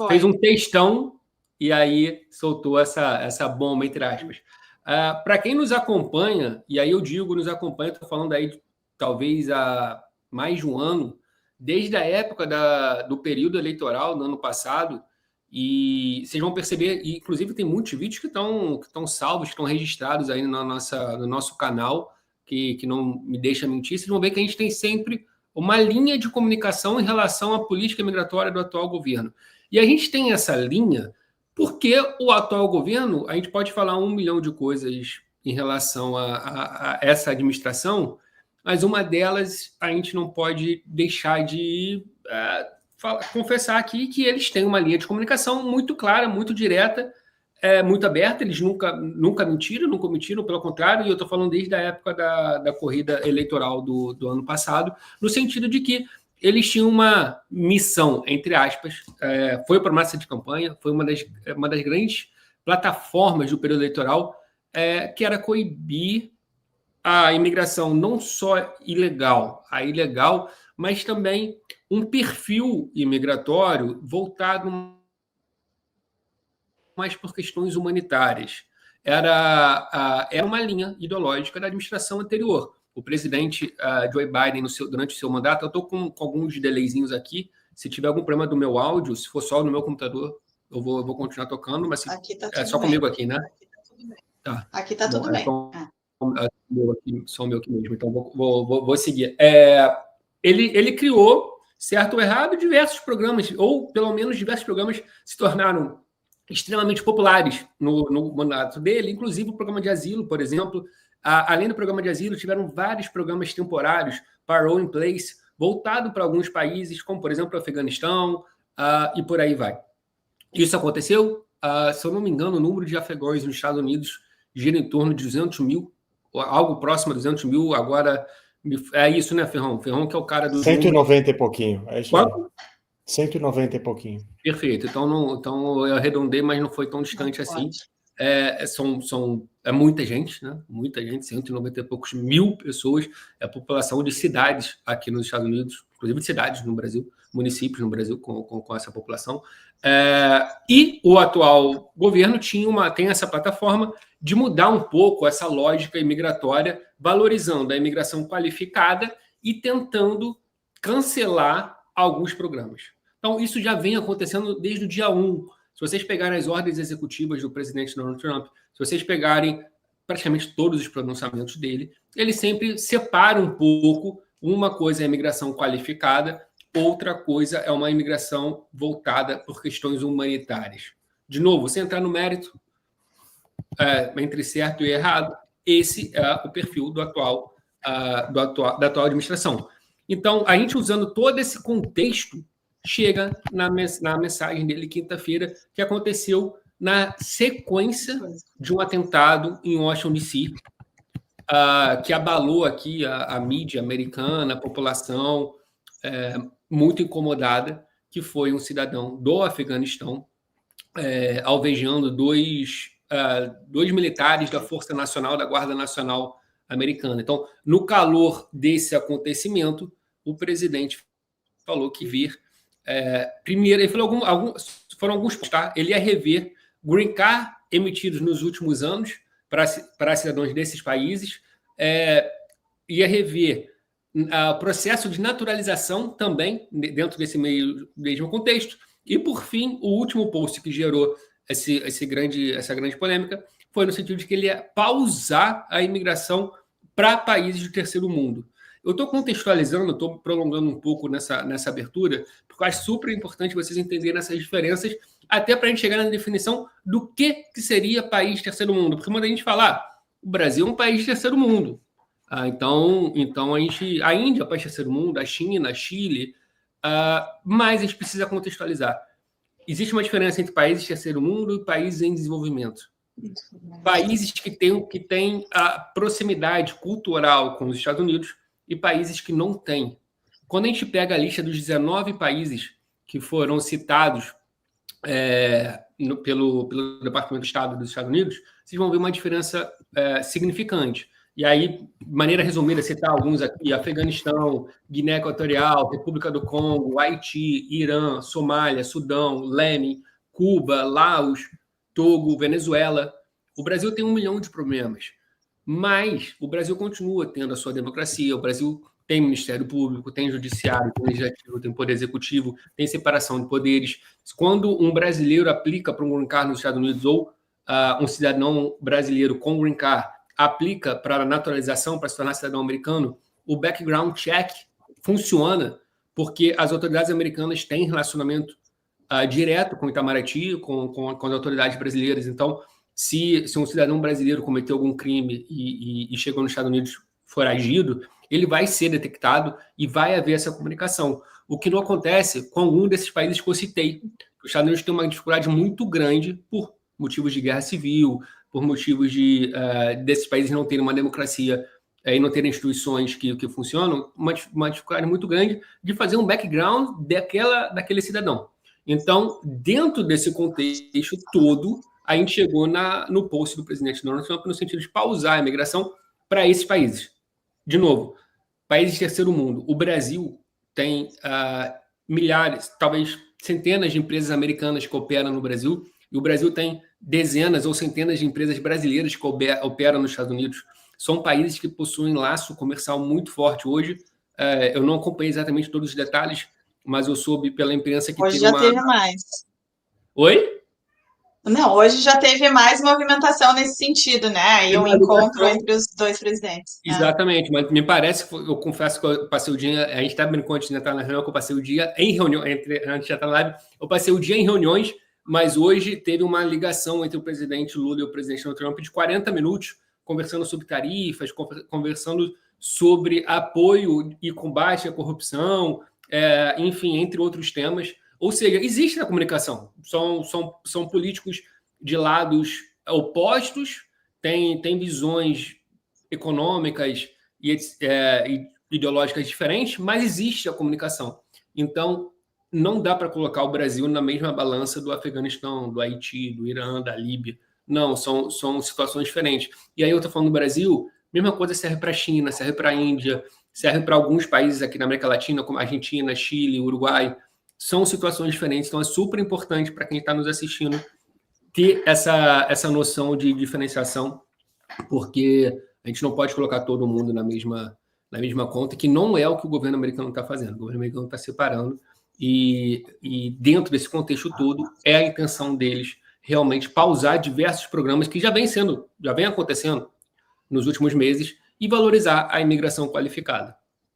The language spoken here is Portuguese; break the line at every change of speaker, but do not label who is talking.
fez um textão e aí soltou essa bomba, entre aspas. Para quem nos acompanha, e aí eu digo nos acompanha, estou falando aí talvez há mais de um ano, desde a época do período eleitoral do ano passado, e vocês vão perceber, e inclusive tem muitos vídeos que estão salvos, que estão registrados aí no nosso canal, que não me deixa mentir, vocês vão ver que a gente tem sempre uma linha de comunicação em relação à política migratória do atual governo. E a gente tem essa linha porque o atual governo, a gente pode falar 1 milhão de coisas em relação a essa administração, mas uma delas a gente não pode deixar de confessar aqui que eles têm uma linha de comunicação muito clara, muito direta, muito aberta. Eles nunca mentiram, pelo contrário, e eu estou falando desde a época da corrida eleitoral do ano passado, no sentido de que eles tinham uma missão, entre aspas, foi a promessa de campanha, foi uma das grandes plataformas do período eleitoral, que era coibir a imigração não só ilegal, mas também um perfil imigratório voltado mais por questões humanitárias. Era uma linha ideológica da administração anterior. O presidente Joe Biden, durante o seu mandato, eu estou com alguns delayzinhos aqui. Se tiver algum problema do meu áudio, se for só no meu computador, eu vou continuar tocando, mas
aqui tá
é só bem. Comigo aqui, né?
Aqui tá tudo bem. Tá. Aqui tá tudo bem.
Só o meu aqui mesmo, então vou seguir. Ele criou, certo ou errado, diversos programas, ou pelo menos diversos programas se tornaram extremamente populares no mandato dele, inclusive o programa de asilo, por exemplo. Além do programa de asilo, tiveram vários programas temporários, Parole in Place, voltado para alguns países, como, por exemplo, o Afeganistão, e por aí vai. Isso aconteceu, se eu não me engano, o número de afegãos nos Estados Unidos gira em torno de 200 mil, algo próximo a 200 mil, agora... É isso, né, Ferrão? Ferrão que é o cara do...
190 e pouquinho, é isso.
Quanto?
190 e pouquinho.
Perfeito. Então eu arredondei, mas não foi tão distante assim. É muita gente, né? Muita gente, 190 e poucos mil pessoas. É a população de cidades aqui nos Estados Unidos, inclusive de cidades no Brasil, municípios no Brasil com essa população. E o atual governo tem essa plataforma de mudar um pouco essa lógica imigratória, valorizando a imigração qualificada e tentando cancelar alguns programas. Então, isso já vem acontecendo desde o dia 1. Se vocês pegarem as ordens executivas do presidente Donald Trump, se vocês pegarem praticamente todos os pronunciamentos dele, ele sempre separa um pouco. Uma coisa é a imigração qualificada, outra coisa é uma imigração voltada por questões humanitárias. De novo, você entrar no mérito, entre certo e errado, esse é o perfil da atual administração. Então, a gente usando todo esse contexto, chega na mensagem dele quinta-feira, que aconteceu na sequência de um atentado em Washington, D.C., que abalou aqui a mídia americana, a população muito incomodada, que foi um cidadão do Afeganistão alvejando dois militares da Força Nacional, da Guarda Nacional Americana. Então, no calor desse acontecimento, o presidente falou que primeiro, ele falou foram alguns pontos, tá? Ele ia rever green card emitidos nos últimos anos para cidadãos desses países, ia rever o processo de naturalização também, dentro desse mesmo contexto, e, por fim, o último post que gerou essa grande polêmica foi no sentido de que ele ia pausar a imigração para países do terceiro mundo. Eu estou contextualizando, estou prolongando um pouco nessa abertura, porque eu acho super importante vocês entenderem essas diferenças, até para a gente chegar na definição do que seria país terceiro mundo. Porque quando a gente fala, o Brasil é um país de terceiro mundo. Então a Índia é um país de terceiro mundo, a China, a Chile, mas a gente precisa contextualizar. Existe uma diferença entre países de terceiro mundo e países em desenvolvimento. Países que têm a proximidade cultural com os Estados Unidos e países que não têm. Quando a gente pega a lista dos 19 países que foram citados pelo Departamento de Estado dos Estados Unidos, vocês vão ver uma diferença significante. E aí, de maneira resumida, citar alguns aqui: Afeganistão, Guiné Equatorial, República do Congo, Haiti, Irã, Somália, Sudão, Iêmen, Cuba, Laos, Togo, Venezuela. O Brasil tem 1 milhão de problemas, mas o Brasil continua tendo a sua democracia, o Brasil tem Ministério Público, tem Judiciário, tem Legislativo, tem Poder Executivo, tem separação de poderes. Quando um brasileiro aplica para um green card nos Estados Unidos ou um cidadão brasileiro com green card aplica para a naturalização, para se tornar cidadão americano, o background check funciona porque as autoridades americanas têm relacionamento direto com o Itamaraty, com as autoridades brasileiras. Então, se um cidadão brasileiro cometeu algum crime e chegou nos Estados Unidos foragido, ele vai ser detectado e vai haver essa comunicação. O que não acontece com algum desses países que eu citei. Os Estados Unidos têm uma dificuldade muito grande por motivos de guerra civil, por motivos desses países não terem uma democracia e não terem instituições que funcionam, uma dificuldade muito grande de fazer um background daquele cidadão. Então, dentro desse contexto todo, a gente chegou no post do presidente Donald Trump no sentido de pausar a imigração para esses países. De novo, países de terceiro mundo. O Brasil tem milhares, talvez centenas de empresas americanas que operam no Brasil, e o Brasil tem dezenas ou centenas de empresas brasileiras que operam nos Estados Unidos. São países que possuem laço comercial muito forte hoje. Eu não acompanhei exatamente todos os detalhes, mas eu soube pela imprensa que
hoje já teve mais.
Oi?
Não, hoje já teve mais movimentação nesse sentido, né? E um encontro entre os dois presidentes.
Exatamente, mas me parece, eu confesso que eu passei o dia, a gente está brincando antes de entrar na reunião, que eu passei o dia em reunião, antes de entrar na live, eu passei o dia em reuniões, mas hoje teve uma ligação entre o presidente Lula e o presidente Donald Trump de 40 minutos, conversando sobre tarifas, conversando sobre apoio e combate à corrupção, enfim, entre outros temas. Ou seja, existe na comunicação. São políticos de lados opostos, têm visões econômicas e ideológicas diferentes, mas existe a comunicação. Então, não dá para colocar o Brasil na mesma balança do Afeganistão, do Haiti, do Irã, da Líbia. Não, são situações diferentes. E aí eu estou falando do Brasil, mesma coisa serve para a China, serve para a Índia, serve para alguns países aqui na América Latina, como Argentina, Chile, Uruguai. São situações diferentes, então é super importante para quem está nos assistindo ter essa noção de diferenciação, porque a gente não pode colocar todo mundo na mesma conta, que não é o que o governo americano está fazendo. O governo americano está separando e dentro desse contexto todo é a intenção deles realmente pausar diversos programas que já vem acontecendo nos últimos meses e valorizar a imigração qualificada.